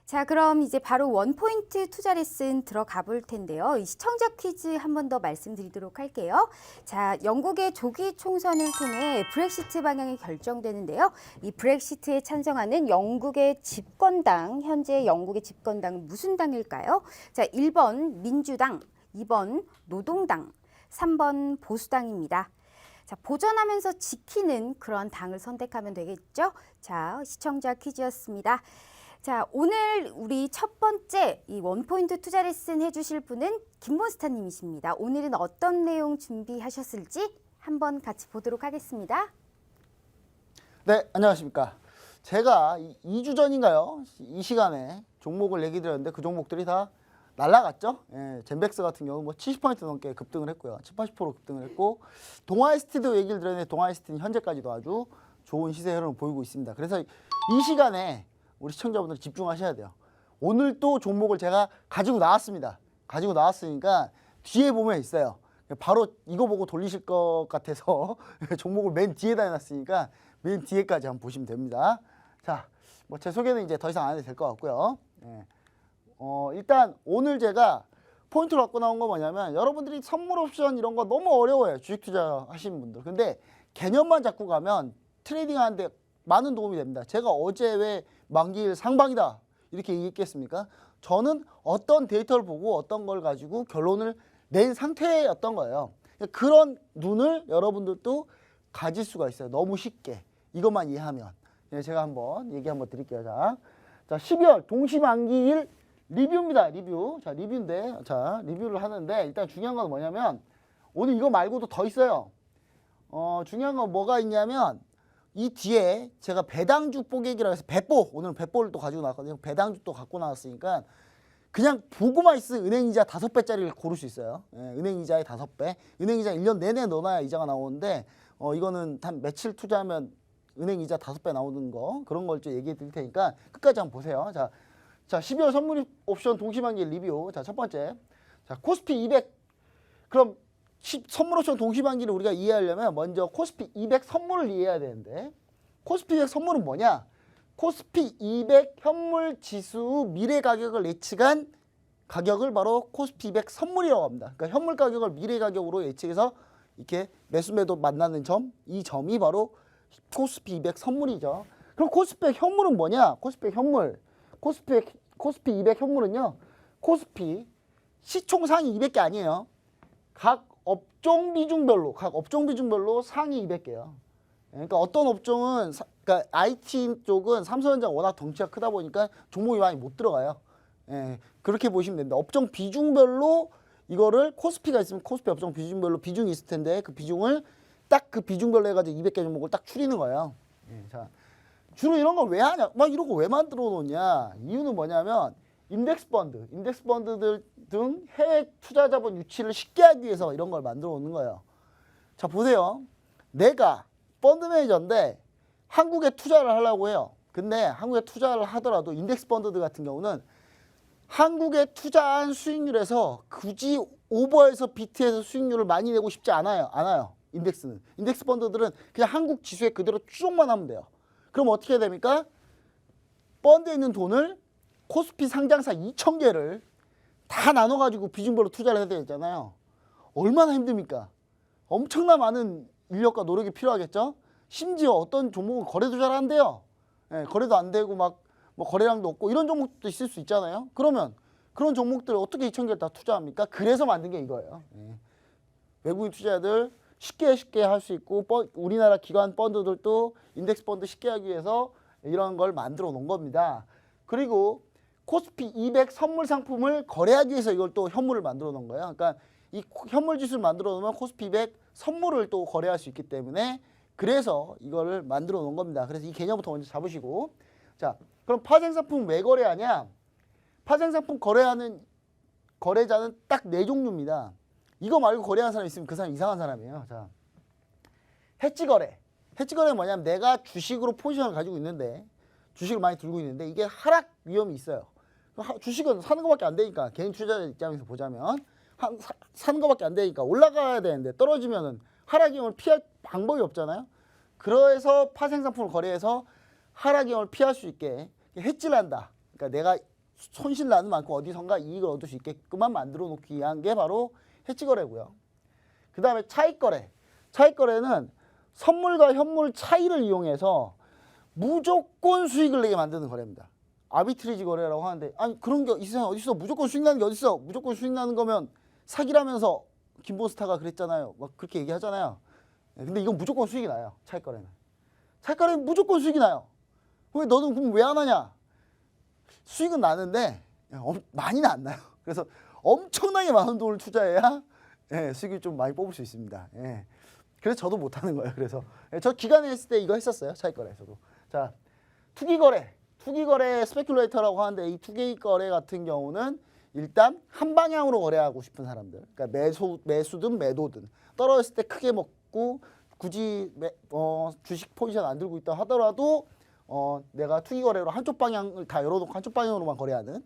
자, 그럼 이제 바로 원포인트 투자 레슨 들어가 볼 텐데요. 이 시청자 퀴즈 한 번 더 말씀드리도록 할게요. 자, 영국의 조기 총선을 통해 브렉시트 방향이 결정되는데요. 이 브렉시트에 찬성하는 영국의 집권당, 현재 영국의 집권당은 무슨 당일까요? 자, 1번 민주당, 2번 노동당, 3번 보수당입니다. 자, 보존하면서 지키는 그런 당을 선택하면 되겠죠? 자, 시청자 퀴즈였습니다. 자, 오늘 우리 첫 번째 이 원포인트 투자 레슨 해주실 분은 김본스타님이십니다. 오늘은 어떤 내용 준비하셨을지 한번 같이 보도록 하겠습니다. 네, 안녕하십니까. 제가 2주 전인가요? 이 시간에 종목을 얘기 드렸는데 그 종목들이 다 날라갔죠. 예, 젠백스 같은 경우 뭐 70% 넘게 급등을 했고요. 70, 80% 급등을 했고 동아이스티도 얘기를 드렸는데 동아이스티는 현재까지도 아주 좋은 시세 흐름을 보이고 있습니다. 그래서 이 시간에 우리 시청자분들 집중하셔야 돼요. 오늘 또 종목을 제가 가지고 나왔습니다. 가지고 나왔으니까 뒤에 보면 있어요. 바로 이거 보고 돌리실 것 같아서 종목을 맨 뒤에다 해놨으니까 맨 뒤에까지 한번 보시면 됩니다. 자, 뭐 제 소개는 이제 더 이상 안 해도 될 것 같고요. 네. 일단 오늘 제가 포인트를 갖고 나온 거 뭐냐면 여러분들이 선물 옵션 이런 거 너무 어려워요. 주식 투자 하시는 분들. 근데 개념만 잡고 가면 트레이딩 하는데 많은 도움이 됩니다. 제가 어제 왜 만기일 상방이다 이렇게 얘기했겠습니까? 저는 어떤 데이터를 보고 어떤 걸 가지고 결론을 낸 상태였던 거예요. 그런 눈을 여러분들도 가질 수가 있어요. 너무 쉽게 이것만 이해하면. 제가 한번 얘기 한번 드릴게요. 자 12월 동시만기일 리뷰입니다. 리뷰. 자, 리뷰인데, 자, 리뷰를 하는데, 일단 중요한 건 뭐냐면, 오늘 이거 말고도 더 있어요. 중요한 건 뭐가 있냐면, 이 뒤에 제가 배당주 뽀개기라고 해서 배뽀, 오늘 배뽀를 또 가지고 나왔거든요. 배당주 또 갖고 나왔으니까, 그냥 보고만 있으면 은행이자 5배짜리를 고를 수 있어요. 예, 은행이자의 5배. 은행이자 1년 내내 넣어놔야 이자가 나오는데, 이거는 한 며칠 투자하면 은행이자 5배 나오는 거, 그런 걸 좀 얘기해 드릴 테니까, 끝까지 한번 보세요. 자, 12월 선물 옵션 동시만기 리뷰. 자, 첫 번째. 자, 코스피 200. 그럼 선물 옵션 동시만기를 우리가 이해하려면 먼저 코스피 200 선물을 이해해야 되는데 코스피 200 선물은 뭐냐? 코스피 200 현물 지수 미래 가격을 예측한 가격을 바로 코스피 200 선물이라고 합니다. 그러니까 현물 가격을 미래 가격으로 예측해서 이렇게 매수 매도 만나는 점, 이 점이 바로 코스피 200 선물이죠. 그럼 코스피 100 현물은 뭐냐? 코스피 100 현물. 코스피 200 현물은요. 코스피 시총 상위 200개 아니에요. 각 업종 비중별로 상위 200개요. 그러니까 어떤 업종은 그러니까 IT 쪽은 삼성전자가 워낙 덩치가 크다 보니까 종목이 많이 못 들어가요. 예, 그렇게 보시면 됩니다. 업종 비중별로 이거를 코스피가 있으면 코스피 업종 비중별로 비중이 있을 텐데 그 비중을 딱 그 비중별로 해가지고 200개 종목을 딱 추리는 거예요. 예, 자. 주로 이런 걸 왜 하냐? 막 이런 거 왜 만들어 놓냐? 이유는 뭐냐면 인덱스 펀드들 등 해외 투자 자본 유치를 쉽게 하기 위해서 이런 걸 만들어 놓는 거예요. 자, 보세요. 내가 펀드 매니저인데 한국에 투자를 하려고 해요. 근데 한국에 투자를 하더라도 인덱스 펀드들 같은 경우는 한국에 투자한 수익률에서 굳이 오버해서 비트해서 수익률을 많이 내고 싶지 않아요. 인덱스는. 인덱스 펀드들은 그냥 한국 지수에 그대로 추종만 하면 돼요. 그럼 어떻게 해야 됩니까? 펀드에 있는 돈을 코스피 상장사 2,000개를 다 나눠가지고 비중별로 투자를 해야 되잖아요. 얼마나 힘듭니까? 엄청나 많은 인력과 노력이 필요하겠죠? 심지어 어떤 종목은 거래도 잘 안 돼요. 예, 거래도 안 되고 막 뭐 거래량도 없고 이런 종목도 있을 수 있잖아요. 그러면 그런 종목들을 어떻게 2,000개를 다 투자합니까? 그래서 만든 게 이거예요. 예. 외국인 투자자들 쉽게 할 수 있고 우리나라 기관 펀드들도 인덱스 펀드 쉽게 하기 위해서 이런 걸 만들어 놓은 겁니다. 그리고 코스피 200 선물 상품을 거래하기 위해서 이걸 또 현물을 만들어 놓은 거예요. 그러니까 이 현물 지수를 만들어 놓으면 코스피 200 선물을 또 거래할 수 있기 때문에 그래서 이거를 만들어 놓은 겁니다. 그래서 이 개념부터 먼저 잡으시고 자, 그럼 파생 상품 왜 거래하냐? 파생 상품 거래하는 거래자는 딱 4종류입니다. 이거 말고 거래하는 사람이 있으면 그 사람 이상한 사람이에요. 자, 해지 거래. 해지 거래는 뭐냐면 내가 주식으로 포지션을 가지고 있는데 주식을 많이 들고 있는데 이게 하락 위험이 있어요. 주식은 사는 것밖에 안 되니까 개인 투자자 입장에서 보자면 사는 것밖에 안 되니까 올라가야 되는데 떨어지면은 하락 위험을 피할 방법이 없잖아요. 그래서 파생 상품을 거래해서 하락 위험을 피할 수 있게 해지를 한다. 그러니까 내가 손실 나는 만큼 어디선가 이익을 얻을 수 있게끔만 만들어 놓기 위한 게 바로 해지 거래고요. 그 다음에 차익 거래. 차익 거래는 선물과 현물 차이를 이용해서 무조건 수익을 내게 만드는 거래입니다. 아비트리지 거래라고 하는데, 아니 그런 게 이 세상에 어디 있어? 무조건 수익 나는 게 어디 있어? 무조건 수익 나는 거면 사기라면서 김보스타가 그랬잖아요. 막 그렇게 얘기하잖아요. 근데 이건 무조건 수익이 나요. 차익 거래는. 차익 거래는 무조건 수익이 나요. 왜 너는 그럼 왜 안 하냐? 수익은 나는데 많이는 안 나요. 그래서 엄청나게 많은 돈을 투자해야 수익을 좀 많이 뽑을 수 있습니다. 그래서 저도 못하는 거예요. 그래서 저 기간에 했을 때 이거 했었어요. 차익 거래에서도. 자, 투기 거래. 투기 거래 스페큘레이터라고 하는데 이 투기 거래 같은 경우는 일단 한 방향으로 거래하고 싶은 사람들. 그러니까 매수든 매도든 떨어졌을 때 크게 먹고 굳이 주식 포지션 안 들고 있다 하더라도 내가 투기 거래로 한쪽 방향을 다 열어놓고 한쪽 방향으로만 거래하는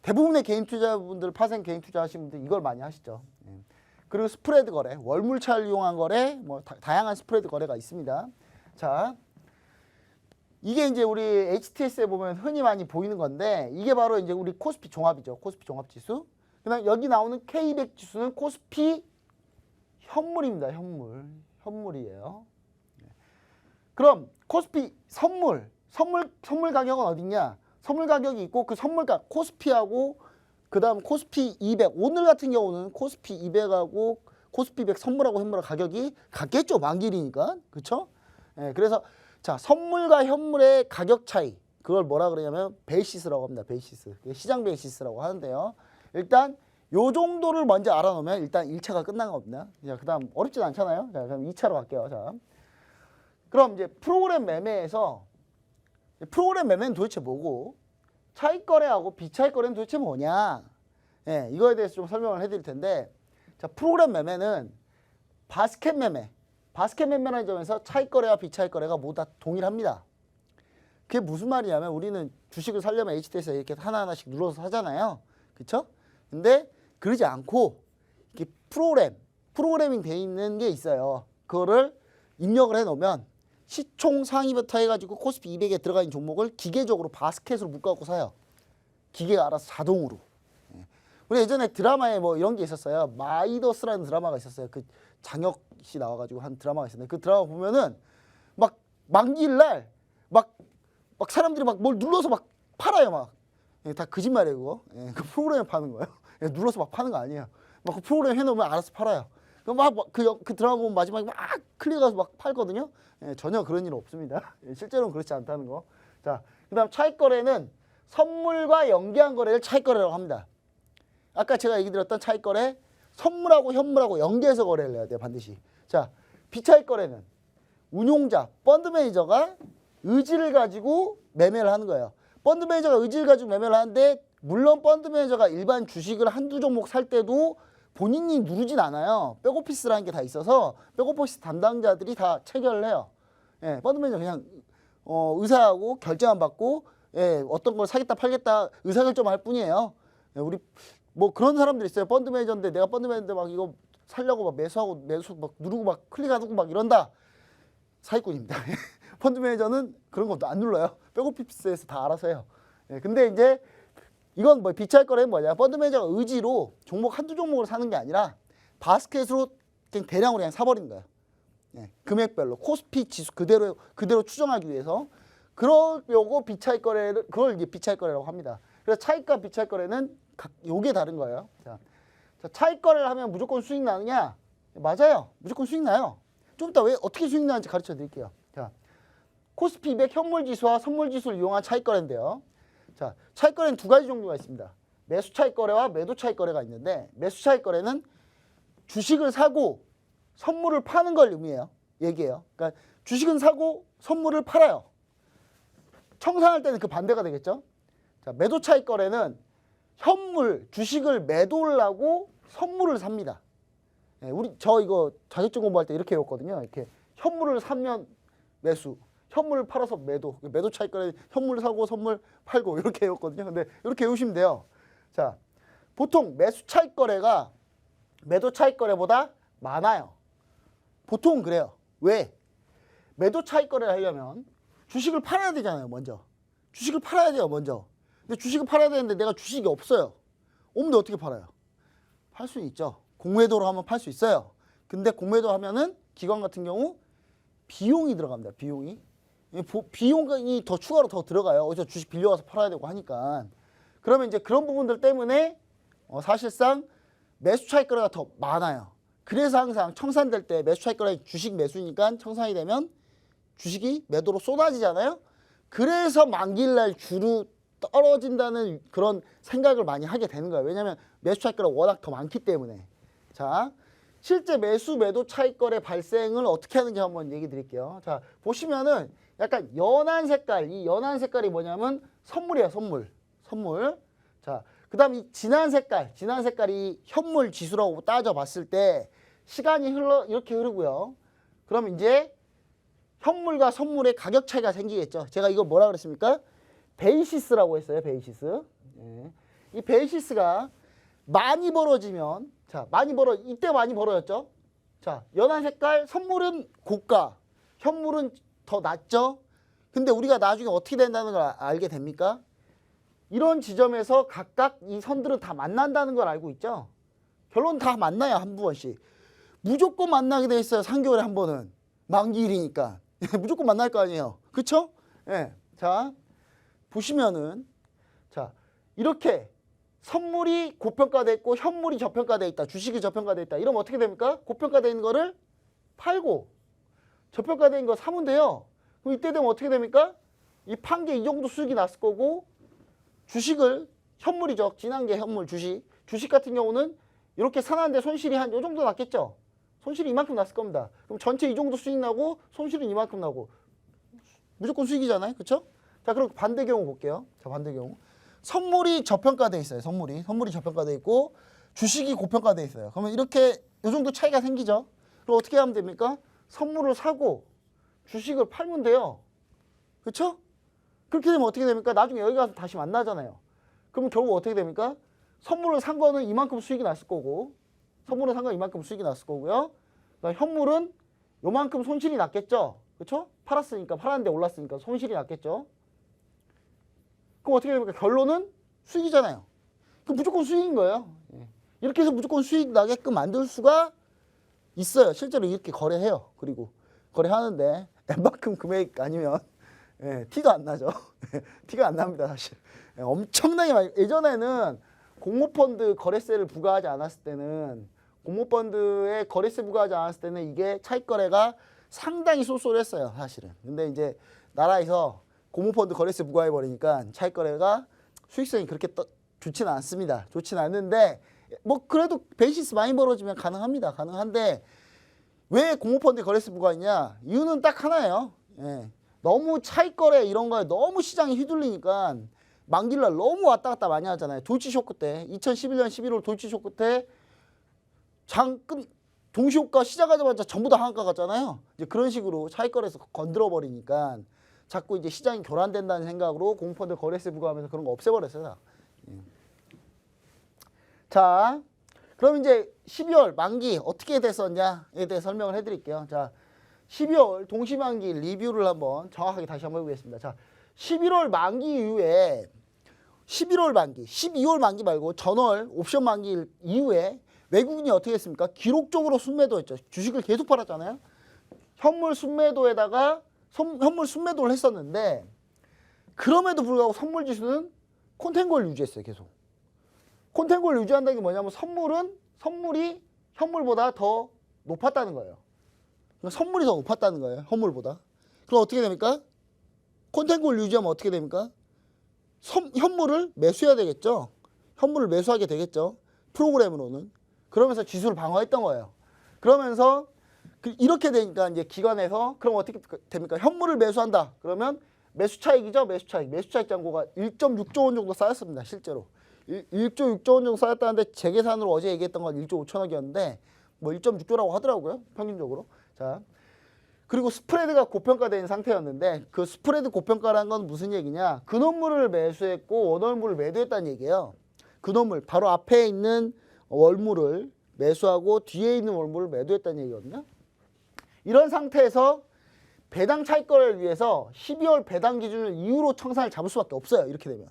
대부분의 개인 투자분들, 파생 개인 투자하시는 분들 이걸 많이 하시죠. 그리고 스프레드 거래, 월물차를 이용한 거래, 뭐 다양한 스프레드 거래가 있습니다. 자, 이게 이제 우리 HTS에 보면 흔히 많이 보이는 건데 이게 바로 이제 우리 코스피 종합이죠. 코스피 종합 지수. 그다음 여기 나오는 K200 지수는 코스피 현물입니다. 현물이에요. 그럼 코스피 선물 가격은 어딨냐? 선물 가격이 있고 그 선물가 코스피하고 그다음 코스피 200 오늘 같은 경우는 코스피 200하고 코스피 100 선물하고 현물하고 가격이 같겠죠. 만기일이니까. 그렇죠? 그래서 자, 선물과 현물의 가격 차이. 그걸 뭐라 그러냐면 베이시스라고 합니다. 베이시스. 시장 베이시스라고 하는데요. 일단 요 정도를 먼저 알아놓으면 일단 1차가 끝난 겁니다. 자, 그다음 어렵진 않잖아요. 자, 그럼 2차로 갈게요. 자. 그럼 이제 프로그램 매매에서 프로그램 매매는 도대체 뭐고 차익 거래하고 비차익 거래는 도대체 뭐냐? 이거에 대해서 좀 설명을 해드릴 텐데, 자, 프로그램 매매는 바스켓 매매라는 점에서 차익 거래와 비차익 거래가 모두 다 동일합니다. 그게 무슨 말이냐면 우리는 주식을 사려면 HTS에 이렇게 하나하나씩 눌러서 사잖아요. 그렇죠? 근데 그러지 않고 이렇게 프로그래밍 돼 있는 게 있어요. 그거를 입력을 해 놓으면 시총 상위부터 해가지고 코스피 200에 들어가 있는 종목을 기계적으로 바스켓으로 묶어갖고 사요. 기계가 알아서 자동으로. 우리 예전에 드라마에 뭐 이런 게 있었어요. 마이더스라는 드라마가 있었어요. 그 장혁 씨 나와가지고 한 드라마가 있었는데 그 드라마 보면은 막 만기일날 막 사람들이 막 뭘 눌러서 막 팔아요. 막 다 거짓말이에요. 그거. 그 프로그램 파는 거예요. 눌러서 막 파는 거 아니에요. 막 그 프로그램 해놓으면 알아서 팔아요. 그 드라마 보면 마지막에 막 클릭해서 막 팔거든요. 전혀 그런 일은 없습니다. 실제로는 그렇지 않다는 거. 자, 그다음 차익 거래는 선물과 연계한 거래를 차익 거래라고 합니다. 아까 제가 얘기 드렸던 차익 거래, 선물하고 현물하고 연계해서 거래를 해야 돼요, 반드시. 자, 비차익 거래는 운용자, 펀드 매니저가 의지를 가지고 매매를 하는 거예요. 펀드 매니저가 의지를 가지고 매매를 하는데 물론 펀드 매니저가 일반 주식을 한두 종목 살 때도 본인이 누르진 않아요. 백오피스라는 게 다 있어서 백오피스 담당자들이 다 체결을 해요. 펀드 매니저 그냥 의사하고 결제만 받고 어떤 걸 사겠다 팔겠다 의사결정할 뿐이에요. 우리 뭐 그런 사람들 있어요. 펀드 매니저인데 내가 펀드 매니저인데 막 이거 살려고 막 매수 막 누르고 막 클릭하고 막 이런다. 사기꾼입니다. 펀드 매니저는 그런 것도 안 눌러요. 백오피스에서 다 알아서 해요. 근데 이제 이건 뭐 비차익 거래는 뭐냐? 펀드 매니저가 의지로 종목 한두 종목을 사는 게 아니라 바스켓으로 그냥 대량으로 그냥 사버린 거예요. 금액별로 코스피 지수 그대로 추정하기 위해서 그러려고 비차익 거래를 그걸 이제 비차익 거래라고 합니다. 그래서 차익과 비차익 거래는 요게 다른 거예요. 자, 차익 거래를 하면 무조건 수익 나느냐? 맞아요. 무조건 수익 나요. 좀 이따 왜 어떻게 수익 나는지 가르쳐 드릴게요. 자, 코스피 200 현물 지수와 선물 지수를 이용한 차익 거래인데요. 자, 차익 거래는 두 가지 종류가 있습니다. 매수 차익 거래와 매도 차익 거래가 있는데 매수 차익 거래는 주식을 사고 선물을 파는 걸 얘기해요. 그러니까 주식은 사고 선물을 팔아요. 청산할 때는 그 반대가 되겠죠. 자, 매도 차익 거래는 주식을 매도를 하고 선물을 삽니다. 저 이거 자격증 공부할 때 이렇게 외웠거든요. 이렇게 현물을 사면 매수, 현물을 팔아서 매도. 매도 차익 거래 현물 사고 선물 팔고 이렇게 외웠거든요. 근데 이렇게 외우시면 돼요. 자, 보통 매수 차익 거래가 매도 차익 거래보다 많아요. 보통 그래요. 왜? 매도 차익 거래를 하려면 주식을 팔아야 되잖아요, 먼저. 주식을 팔아야 돼요, 먼저. 근데 주식을 팔아야 되는데 내가 주식이 없어요. 없는데 어떻게 팔아요? 팔 수 있죠. 공매도로 하면 팔 수 있어요. 근데 공매도 하면은 기관 같은 경우 비용이 들어갑니다. 비용이 더 추가로 더 들어가요. 어디서 주식 빌려와서 팔아야 되고 하니까. 그러면 이제 그런 부분들 때문에 사실상 매수 차익거래가 더 많아요. 그래서 항상 청산될 때 매수 차익거래 주식 매수니까 청산이 되면 주식이 매도로 쏟아지잖아요. 그래서 만기일날 주로 떨어진다는 그런 생각을 많이 하게 되는 거예요. 왜냐하면 매수 차익거래가 워낙 더 많기 때문에. 자, 실제 매수 매도 차익거래 발생을 어떻게 하는지 한번 얘기 드릴게요. 자, 보시면은 약간 연한 색깔, 이 연한 색깔이 뭐냐면 선물이에요. 선물. 자, 그 다음 이 진한 색깔이 현물 지수라고 따져봤을 때 시간이 이렇게 흐르고요. 그럼 이제 현물과 선물의 가격 차이가 생기겠죠. 제가 이거 뭐라 그랬습니까? 베이시스라고 했어요. 베이시스. 예. 이 베이시스가 많이 벌어지면, 자, 이때 많이 벌어졌죠. 자, 연한 색깔 선물은 고가, 현물은 더 낮죠. 근데 우리가 나중에 어떻게 된다는 걸 알게 됩니까? 이런 지점에서 각각 이 선들은 다 만난다는 걸 알고 있죠. 결론 다 만나요. 한 번씩. 무조건 만나게 돼 있어요. 3개월에 한 번은. 만기일이니까. 무조건 만날 거 아니에요. 그쵸? 예. 자, 보시면은, 자, 이렇게 선물이 고평가돼 있고 현물이 저평가돼 있다. 주식이 저평가돼 있다. 이러면 어떻게 됩니까? 고평가돼 있는 거를 팔고 저평가돼 있는 거 사면 돼요. 그럼 이때 되면 어떻게 됩니까? 이 판 게 이 정도 수익이 났을 거고 주식을 현물이죠. 진한 게 현물 주식 같은 경우는 이렇게 사놨는데 손실이 한 요 정도 났겠죠. 손실이 이만큼 났을 겁니다. 그럼 전체 이 정도 수익 나고 손실은 이만큼 나고 무조건 수익이잖아요. 그렇죠? 자, 그럼 반대 경우 볼게요. 자, 반대 경우. 선물이 저평가돼 있어요. 선물이 저평가돼 있고 주식이 고평가돼 있어요. 그러면 이렇게 요 정도 차이가 생기죠. 그럼 어떻게 하면 됩니까? 선물을 사고 주식을 팔면 돼요. 그렇죠? 그렇게 되면 어떻게 됩니까? 나중에 여기 가서 다시 만나잖아요. 그러면 결국 어떻게 됩니까? 선물을 산 거는 이만큼 수익이 났을 거고 이만큼 수익이 났을 거고요. 그러니까 현물은 요만큼 손실이 났겠죠. 그렇죠? 팔았는데 올랐으니까 손실이 났겠죠. 그럼 어떻게 됩니까? 결론은 수익이잖아요. 그럼 무조건 수익인 거예요. 이렇게 해서 무조건 수익 나게끔 만들 수가 있어요. 실제로 이렇게 거래해요. 그리고 거래하는데 N만큼 금액 아니면 티가 안 나죠. 티가 안 납니다. 사실. 엄청나게 많이. 예전에는 공모펀드 거래세를 부과하지 않았을 때는 이게 차익거래가 상당히 쏠쏠했어요. 사실은. 근데 이제 나라에서 공모펀드 거래세 부과해버리니까 차익거래가 수익성이 그렇게 좋지는 않습니다. 좋지는 않는데 뭐 그래도 베이시스 많이 벌어지면 가능합니다. 가능한데 왜 공모펀드 거래세 부과했냐? 이유는 딱 하나예요. 너무 차익거래 이런 거에 너무 시장이 휘둘리니까 만기일날 너무 왔다 갔다 많이 하잖아요. 돌치쇼크 때 2011년 11월 돌치쇼크 때 동시호가 시작하자마자 전부 다 하한가 갔잖아요. 이제 그런 식으로 차익거래에서 건드려 버리니까 자꾸 이제 시장이 교란된다는 생각으로 공모펀드 거래세 부과하면서 그런 거 없애버렸어요. 자, 그럼 이제 12월 만기 어떻게 됐었냐에 대해 설명을 해드릴게요. 자, 12월 동시만기 리뷰를 한번 정확하게 다시 한번 해보겠습니다. 자, 11월 만기 이후에 11월 만기, 12월 만기 말고 전월 옵션 만기 이후에 외국인이 어떻게 했습니까? 기록적으로 순매도했죠. 주식을 계속 팔았잖아요. 현물 순매도에다가 현물 순매도를 했었는데 그럼에도 불구하고 선물 지수는 콘텐츠를 유지했어요. 계속. 콘텐츠를 유지한다는 게 뭐냐면 선물이 현물보다 더 높았다는 거예요. 선물이 더 높았다는 거예요. 현물보다. 그럼 어떻게 됩니까? 콘텐츠를 유지하면 어떻게 됩니까? 현물을 매수해야 되겠죠. 현물을 매수하게 되겠죠. 프로그램으로는. 그러면서 지수를 방어했던 거예요. 그러면서 이렇게 되니까 이제 기관에서 그럼 어떻게 됩니까? 현물을 매수한다. 그러면 매수 차익이죠. 매수 차익 잔고가 1.6조 원 정도 쌓였습니다. 실제로. 1조 6조 원 정도 쌓였다는데 제 계산으로 어제 얘기했던 건 1조 5천억이었는데 뭐 1.6조라고 하더라고요. 평균적으로. 자, 그리고 스프레드가 고평가된 상태였는데 그 스프레드 고평가라는 건 무슨 얘기냐? 근원물을 매수했고 원월물을 매도했다는 얘기예요. 근원물 바로 앞에 있는 월물을 매수하고 뒤에 있는 월물을 매도했다는 얘기거든요. 이런 상태에서 배당 차익거래를 위해서 12월 배당 기준을 이후로 청산을 잡을 수밖에 없어요. 이렇게 되면.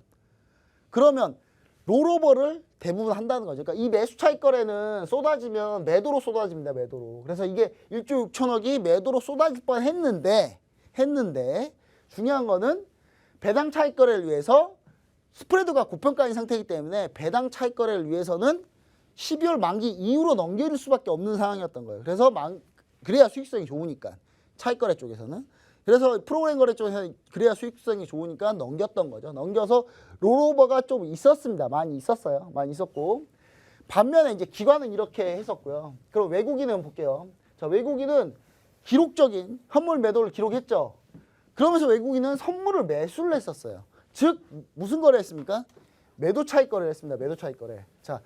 그러면 롤오버를 대부분 한다는 거죠. 그러니까 이 매수 차익 거래는 쏟아지면 매도로 쏟아집니다. 매도로. 그래서 이게 1조 6천억이 매도로 쏟아질 뻔 했는데 중요한 거는 배당 차익 거래를 위해서 스프레드가 고평가인 상태이기 때문에 배당 차익 거래를 위해서는 12월 만기 이후로 넘길 수밖에 없는 상황이었던 거예요. 그래서 그래야 수익성이 좋으니까 차익 거래 쪽에서는. 그래서 프로그램 거래 쪽에서는 그래야 수익성이 좋으니까 넘겼던 거죠. 넘겨서 롤오버가 좀 있었습니다. 많이 있었어요. 많이 있었고. 반면에 이제 기관은 이렇게 했었고요. 그럼 외국인은 볼게요. 자, 외국인은 기록적인 현물 매도를 기록했죠. 그러면서 외국인은 선물을 매수를 했었어요. 즉 무슨 거래 했습니까? 매도 차익 거래를 했습니다. 매도 차익 거래. 자,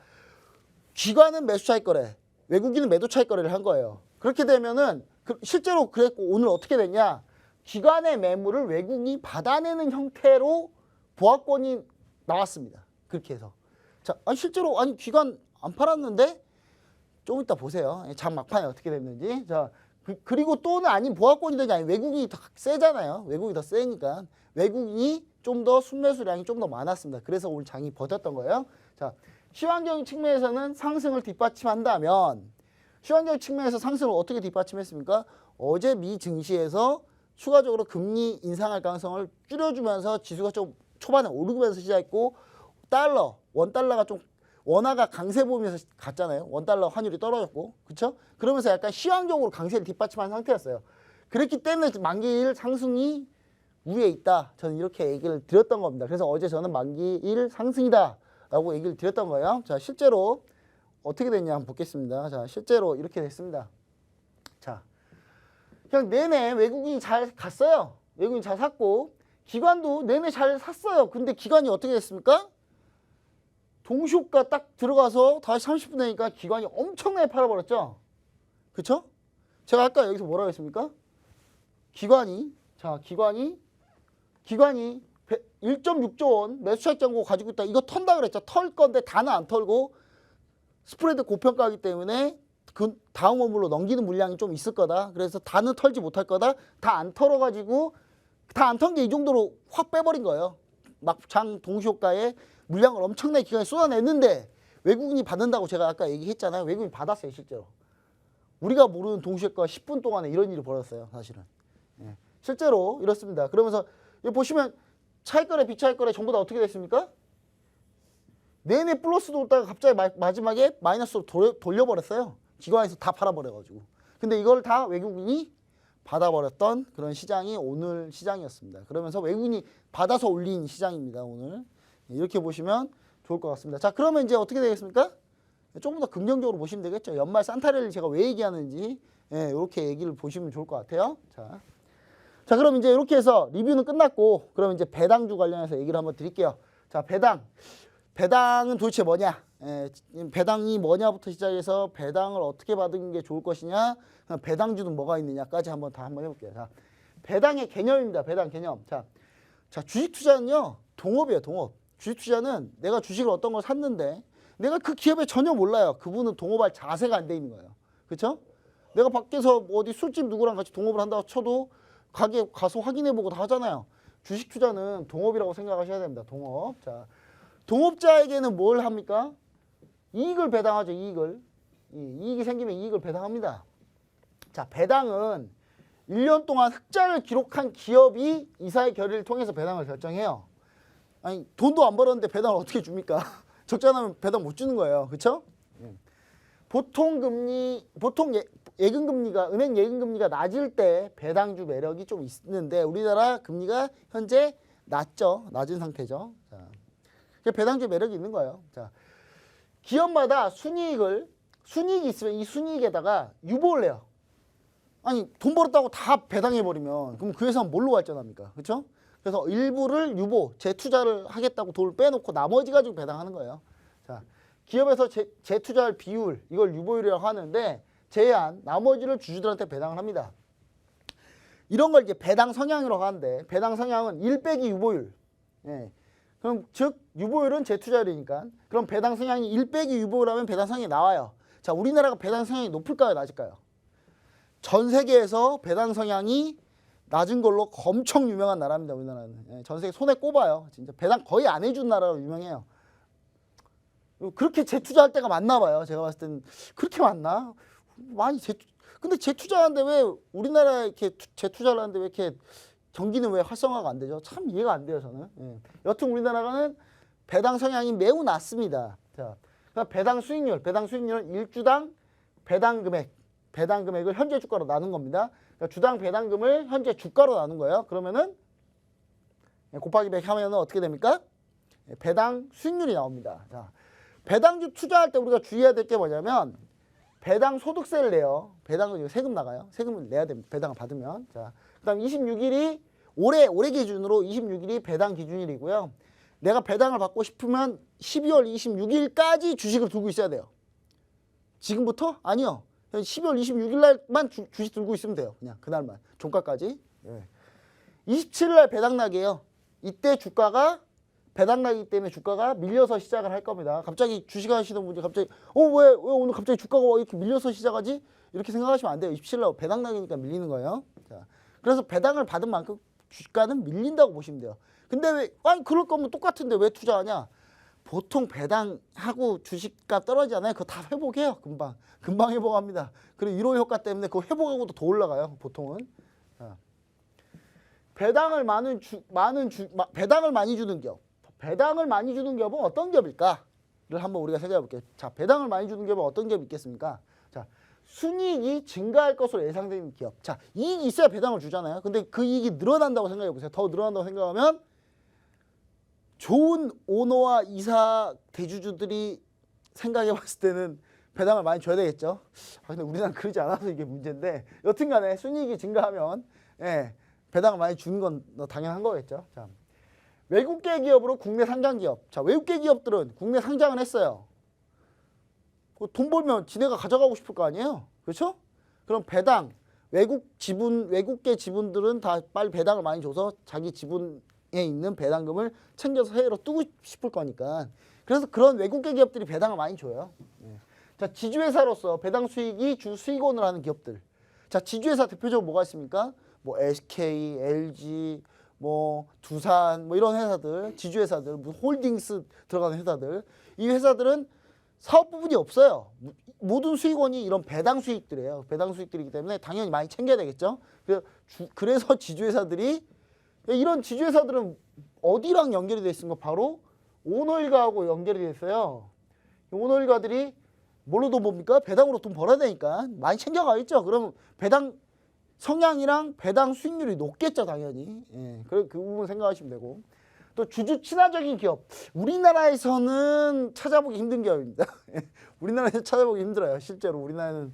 기관은 매수 차익 거래, 외국인은 매도 차익 거래를 한 거예요. 그렇게 되면은 실제로 그랬고 오늘 어떻게 됐냐? 기관의 매물을 외국인이 받아내는 형태로 보합권이 나왔습니다. 그렇게 해서. 자, 실제로 기관 안 팔았는데 좀 이따 보세요. 장 막판에 어떻게 됐는지. 자, 그리고 또는 아닌 보합권이 되지 아니 외국인이 더 세잖아요. 외국인이 더 세니까 외국인이 좀 더 순매수량이 좀 더 많았습니다. 그래서 오늘 장이 버텼던 거예요. 자, 시황적인 측면에서는 상승을 뒷받침한다면 시황적인 측면에서 상승을 어떻게 뒷받침했습니까? 어제 미 증시에서 추가적으로 금리 인상할 가능성을 줄여주면서 지수가 좀 초반에 오르면서 시작했고 원달러가 좀 원화가 강세 보이면서 갔잖아요. 원달러 환율이 떨어졌고, 그렇죠? 그러면서 약간 시황적으로 강세를 뒷받침한 상태였어요. 그렇기 때문에 만기일 상승이 위에 있다. 저는 이렇게 얘기를 드렸던 겁니다. 그래서 어제 저는 만기일 상승이다 라고 얘기를 드렸던 거예요. 자, 실제로 어떻게 됐냐 한번 보겠습니다. 자, 실제로 이렇게 됐습니다. 자, 그냥 내내 외국인이 잘 갔어요. 외국인이 잘 샀고 기관도 내내 잘 샀어요. 근데 기관이 어떻게 됐습니까? 동시효과 딱 들어가서 다시 30분 되니까 기관이 엄청나게 팔아버렸죠. 그쵸? 제가 아까 여기서 뭐라고 했습니까? 기관이 1.6조 원 매수차익 잔고 가지고 있다. 이거 턴다 그랬죠. 털 건데 다는 안 털고 스프레드 고평가하기 때문에 그 다음 원물로 넘기는 물량이 좀 있을 거다. 그래서 다는 털지 못할 거다. 다 안 털어가지고 다 안 턴 게 이 정도로 확 빼버린 거예요. 막장 동시효과에 물량을 엄청나게 기관에 쏟아냈는데 외국인이 받는다고 제가 아까 얘기했잖아요. 외국인이 받았어요. 실제로. 우리가 모르는 동시효과 10분 동안에 이런 일이 벌었어요. 사실은. 예. 실제로 이렇습니다. 그러면서 여기 보시면 차익거래, 비차익거래 전부 다 어떻게 됐습니까? 내내 플러스도 오다가 갑자기 마지막에 마이너스로 돌려버렸어요. 기관에서 다 팔아버려가지고. 근데 이걸 다 외국인이 받아버렸던 그런 시장이 오늘 시장이었습니다. 그러면서 외국인이 받아서 올린 시장입니다. 오늘. 이렇게 보시면 좋을 것 같습니다. 자, 그러면 이제 어떻게 되겠습니까? 조금 더 긍정적으로 보시면 되겠죠. 연말 산타레를 제가 왜 얘기하는지 이렇게 얘기를 보시면 좋을 것 같아요. 자, 그럼 이제 이렇게 해서 리뷰는 끝났고 그럼 이제 배당주 관련해서 얘기를 한번 드릴게요. 자, 배당은 도대체 뭐냐? 배당이 뭐냐부터 시작해서 배당을 어떻게 받은 게 좋을 것이냐, 배당주는 뭐가 있느냐까지 한번 해볼게요. 자, 배당의 개념입니다. 배당 개념. 자, 주식 투자는요, 동업이에요, 동업. 주식 투자는 내가 주식을 어떤 걸 샀는데 내가 그 기업에 전혀 몰라요. 그분은 동업할 자세가 안 돼 있는 거예요. 그렇죠? 내가 밖에서 어디 술집 누구랑 같이 동업을 한다고 쳐도 가게 가서 확인해보고 다 하잖아요. 주식 투자는 동업이라고 생각하셔야 됩니다. 동업. 자, 동업자에게는 뭘 합니까? 이익을 배당하죠. 이익이 생기면 이익을 배당합니다. 자, 배당은 1년 동안 흑자를 기록한 기업이 이사의 결의를 통해서 배당을 결정해요. 아니, 돈도 안 벌었는데 배당을 어떻게 줍니까? 적자 나면 배당 못 주는 거예요. 그렇죠? 보통 예금금리가, 은행 예금금리가 낮을 때 배당주 매력이 좀 있는데 우리나라 금리가 현재 낮죠. 낮은 상태죠. 자, 배당주 매력이 있는 거예요. 자, 기업마다 순이익이 있으면 이 순이익에다가 유보를 해요. 아니, 돈 벌었다고 다 배당해버리면 그럼 그 회사는 뭘로 발전합니까? 그렇죠? 그래서 일부를 재투자를 하겠다고 돈을 빼놓고 나머지 가지고 배당하는 거예요. 자, 기업에서 재투자할 비율, 이걸 유보율이라고 하는데 제한, 나머지를 주주들한테 배당을 합니다. 이런 걸 이제 배당 성향이라고 하는데 배당 성향은 1 빼기 유보율. 예. 그럼 즉 유보율은 재투자율이니까 그럼 배당 성향이 1 빼기 유보율하면 배당 성향이 나와요. 자, 우리나라가 배당 성향이 높을까요? 낮을까요? 전 세계에서 배당 성향이 낮은 걸로 엄청 유명한 나라입니다. 우리나라는. 예, 전 세계 손에 꼽아요. 진짜 배당 거의 안 해준 나라로 유명해요. 그렇게 재투자할 때가 많나 봐요. 제가 봤을 때는 그렇게 많나? 많이 근데 재투자하는데 왜 우리나라에 이렇게 재투자를 하는데 왜 이렇게 경기는 왜 활성화가 안 되죠? 참 이해가 안 돼요, 저는. 예. 여튼 우리나라는 배당 성향이 매우 낮습니다. 자, 그러니까 배당 수익률은 일주당 배당 금액을 현재 주가로 나눈 겁니다. 그러니까 주당 배당금을 현재 주가로 나눈 거예요. 그러면은 곱하기 100 하면은 어떻게 됩니까? 배당 수익률이 나옵니다. 자, 배당주 투자할 때 우리가 주의해야 될 게 뭐냐면 배당 소득세를 내요. 배당은 세금 나가요. 세금을 내야 됩니다. 배당을 받으면. 자, 그다음 26일이 올해 기준으로 26일이 배당 기준일이고요. 내가 배당을 받고 싶으면 12월 26일까지 주식을 들고 있어야 돼요. 지금부터? 아니요. 12월 26일 날만 주식 들고 있으면 돼요. 그냥 그날만. 종가까지. 예. 27일 날 배당 나게요. 이때 주가가 배당 나기 때문에 주가가 밀려서 시작을 할 겁니다. 갑자기 주식 하시는 분이 갑자기 왜 오늘 갑자기 주가가 이렇게 밀려서 시작하지? 이렇게 생각하시면 안 돼요. 27일 날 배당 나기니까 밀리는 거예요. 자, 그래서 배당을 받은 만큼 주가는 밀린다고 보시면 돼요. 근데 아니 그럴 거면 똑같은데 왜 투자하냐? 보통 배당하고 주식값 떨어지잖아요. 그거 다 회복해요. 금방 회복합니다. 그리고 1호 효과 때문에 그거 회복하고도 더 올라가요. 보통은. 자, 배당을 많이 주는 기업. 배당을 많이 주는 기업은 어떤 기업일까를 한번 우리가 생각해 볼게요. 자, 배당을 많이 주는 기업은 어떤 기업이 있겠습니까? 자, 순이익이 증가할 것으로 예상되는 기업. 자, 이익이 있어야 배당을 주잖아요. 근데 그 이익이 늘어난다고 생각해 보세요. 더 늘어난다고 생각하면 좋은 오너와 이사 대주주들이 생각해 봤을 때는 배당을 많이 줘야 되겠죠. 근데 우리나라는 그러지 않아서 이게 문제인데 여튼간에 순이익이 증가하면 배당을 많이 주는 건 당연한 거겠죠. 자, 외국계 기업으로 국내 상장 기업. 자, 외국계 기업들은 국내 상장을 했어요. 돈 벌면 지네가 가져가고 싶을 거 아니에요. 그렇죠? 그럼 배당, 외국계 지분들은 다 빨리 배당을 많이 줘서 자기 지분에 있는 배당금을 챙겨서 해외로 뜨고 싶을 거니까. 그래서 그런 외국계 기업들이 배당을 많이 줘요. 자, 지주회사로서 배당 수익이 주 수익원을 하는 기업들. 자, 지주회사 대표적으로 뭐가 있습니까? 뭐 SK, LG, 뭐 두산, 뭐 이런 회사들, 지주회사들, 뭐 홀딩스 들어가는 회사들. 이 회사들은 사업 부분이 없어요. 모든 수익원이 이런 배당 수익들이에요. 배당 수익들이기 때문에 당연히 많이 챙겨야 되겠죠. 그래서 지주회사들이 이런 지주회사들은 어디랑 연결이 돼 있습니까? 바로 오너일가하고 연결이 돼 있어요. 오너일가들이 뭘로 돈 봅니까? 배당으로 돈 벌어야 되니까 많이 챙겨가겠죠. 그럼 배당 성향이랑 배당 수익률이 높겠죠, 당연히. 그 부분 생각하시면 되고. 또 주주 친화적인 기업. 우리나라에서는 찾아보기 힘든 기업입니다. 우리나라에서 찾아보기 힘들어요. 실제로 우리나라는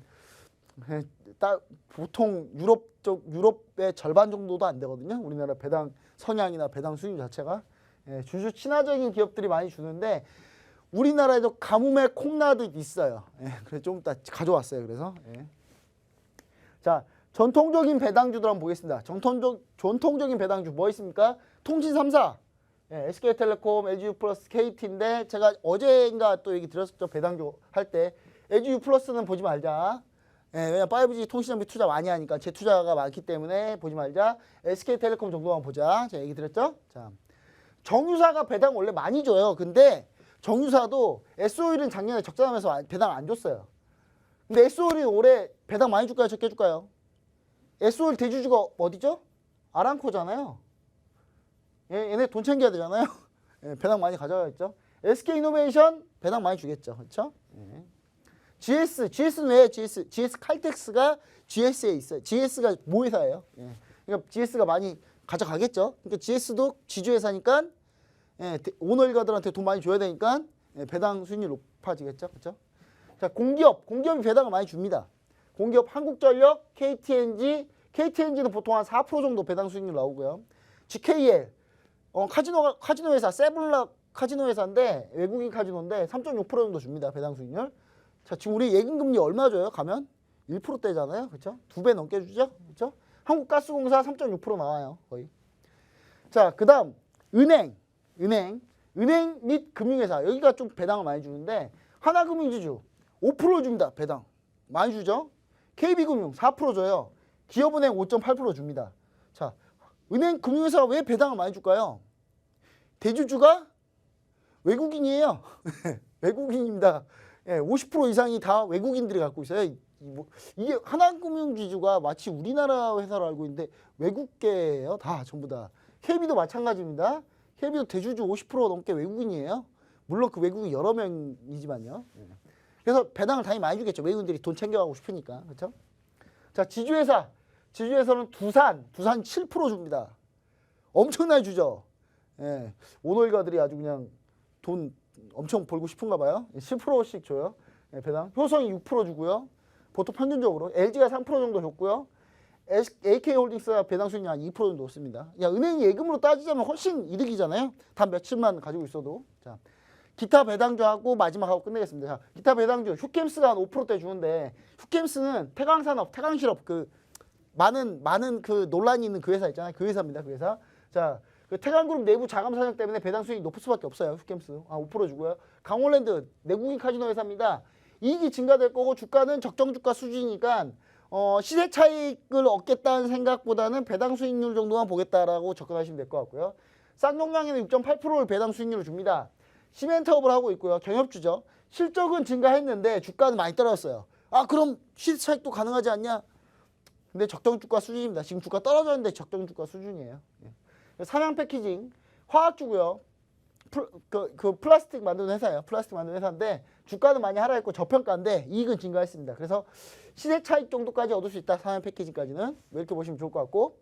보통 유럽의 절반 정도도 안 되거든요. 우리나라 배당 성향이나 배당 수익 자체가. 주주 친화적인 기업들이 많이 주는데 우리나라에도 가뭄에 콩나도 있어요. 그래서 좀 이따 가져왔어요. 그래서. 자, 전통적인 배당주들 한번 보겠습니다. 전통적인 배당주 뭐 있습니까? 통신 3사. SK텔레콤, LG유플러스, KT인데 제가 어제인가 또 얘기 드렸었죠. 배당주 할 때. LG유플러스는 보지 말자. 왜냐면 5G 통신장비 투자 많이 하니까 재투자가 많기 때문에 보지 말자. SK텔레콤 정도만 보자. 제가 얘기 드렸죠. 자, 정유사가 배당 원래 많이 줘요. 근데 정유사도 S-오일은 작년에 적자나면서 배당 안 줬어요. 근데 S-오일이 올해 배당 많이 줄까요? 적게 줄까요? S-오일 대주주가 어디죠? 아람코잖아요. 얘네 돈 챙겨야 되잖아요. 배당 가져가겠죠. SK이노베이션 배당 많이 주겠죠. 그렇죠? GS는 왜 GS 칼텍스가 GS에 있어요. GS가 모회사예요. 그러니까 GS가 많이 가져가겠죠. 그러니까 GS도 지주회사니까 오너일가들한테 돈 많이 줘야 되니까 배당 수익률 높아지겠죠. 그렇죠? 자, 공기업이 배당을 많이 줍니다. 공기업 한국전력, KTNG는 보통 한 4% 정도 배당 수익률 나오고요. GKL, 카지노 회사, 세블락 카지노 회사인데 외국인 카지노인데 3.6% 정도 줍니다. 배당 수익률. 자, 지금 우리 예금금리 얼마 줘요? 가면 1%대잖아요. 그렇죠? 2배 넘게 주죠. 그렇죠? 한국가스공사 3.6% 나와요. 거의. 자, 그다음 은행 및 금융회사. 여기가 좀 배당을 많이 주는데 하나금융지주 5% 줍니다. 배당. 많이 주죠? KB금융 4% 줘요. 기업은행 5.8% 줍니다. 자, 은행 금융회사가 왜 배당을 많이 줄까요? 대주주가 외국인이에요. 외국인입니다. 예, 50% 이상이 다 외국인들이 갖고 있어요. 이게 하나금융지주가 마치 우리나라 회사로 알고 있는데 외국계예요. 다 전부 다. KB도 마찬가지입니다. KB도 대주주 50% 넘게 외국인이에요. 물론 그 외국인 여러 명이지만요. 예. 그래서 배당을 당연히 많이 주겠죠. 외국인들이 돈 챙겨가고 싶으니까. 그렇죠? 자, 지주에서는 두산 7% 줍니다. 엄청나게 주죠. 예, 오너일가들이 아주 그냥 돈 엄청 벌고 싶은가 봐요. 10%씩 줘요. 예, 배당. 효성이 6% 주고요. 보통 평균적으로. LG가 3% 정도 줬고요. AK홀딩스가 배당 수익률 한 2% 정도 넣습니다. 야, 은행이 예금으로 따지자면 훨씬 이득이잖아요. 단 며칠만 가지고 있어도. 자, 기타 배당주하고 마지막 하고 끝내겠습니다. 자, 기타 배당주 휴캠스가 한 5%대 주는데 휴캠스는 태강산업, 태강실업 그 많은 그 논란이 있는 그 회사 있잖아요. 그 회사입니다. 그 회사. 자, 그 태강그룹 내부 자금 사정 때문에 배당 수익이 높을 수밖에 없어요. 휴캠스. 5% 주고요. 강원랜드 내국인 카지노 회사입니다. 이익이 증가될 거고 주가는 적정 주가 수준이니까 시세 차익을 얻겠다는 생각보다는 배당 수익률 정도만 보겠다라고 접근하시면 될 것 같고요. 쌍용량에는 6.8%를 배당 수익률을 줍니다. 시멘트업을 하고 있고요. 경협주죠. 실적은 증가했는데 주가는 많이 떨어졌어요. 아, 그럼 시세 차익도 가능하지 않냐? 근데 적정 주가 수준입니다. 지금 주가 떨어졌는데 적정 주가 수준이에요. 예. 삼양 패키징 화학주고요. 그 플라스틱 만드는 회사예요. 플라스틱 만드는 회사인데 주가는 많이 하락했고 저평가인데 이익은 증가했습니다. 그래서 시세 차익 정도까지 얻을 수 있다. 삼양 패키징까지는 이렇게 보시면 좋을 것 같고,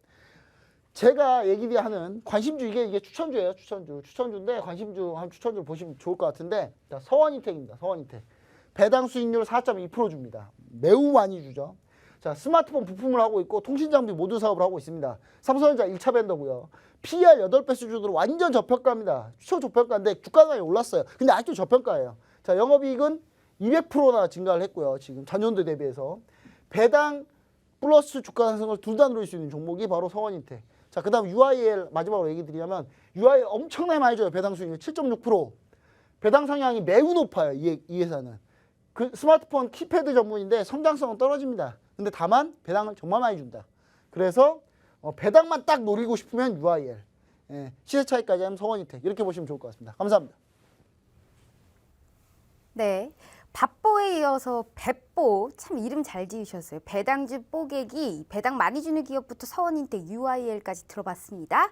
제가 얘기하는 관심주 이게 추천주예요. 추천주인데 관심주 한 추천주를 보시면 좋을 것 같은데, 자, 서원인텍입니다. 서원인텍 배당 수익률 4.2% 줍니다. 매우 많이 주죠. 자, 스마트폰 부품을 하고 있고 통신장비 모듈 사업을 하고 있습니다. 삼성전자 1차 벤더고요. PER 8배 수준으로 완전 저평가입니다. 초저평가인데 주가가 많이 올랐어요. 근데 아직도 저평가예요. 자, 영업이익은 200%나 증가를 했고요. 지금 전년도 대비해서. 배당 플러스 주가 상승을 둘 다 누릴 수 있는 종목이 바로 서원인텍. 자, 그 다음 UIL 마지막으로 얘기 드리자면 UIL 엄청나게 많이 줘요. 배당 수익률 7.6%. 배당 성향이 매우 높아요. 이 회사는. 그 스마트폰 키패드 전문인데 성장성은 떨어집니다. 근데 다만 배당을 정말 많이 준다. 그래서 배당만 딱 노리고 싶으면 UIL, 예, 시세 차익까지 하면 서원인텍 이렇게 보시면 좋을 것 같습니다. 감사합니다. 네. 밥보에 이어서 배보 참 이름 잘 지으셨어요. 배당주 뽀개기 배당 많이 주는 기업부터 서원인텍 UIL까지 들어봤습니다.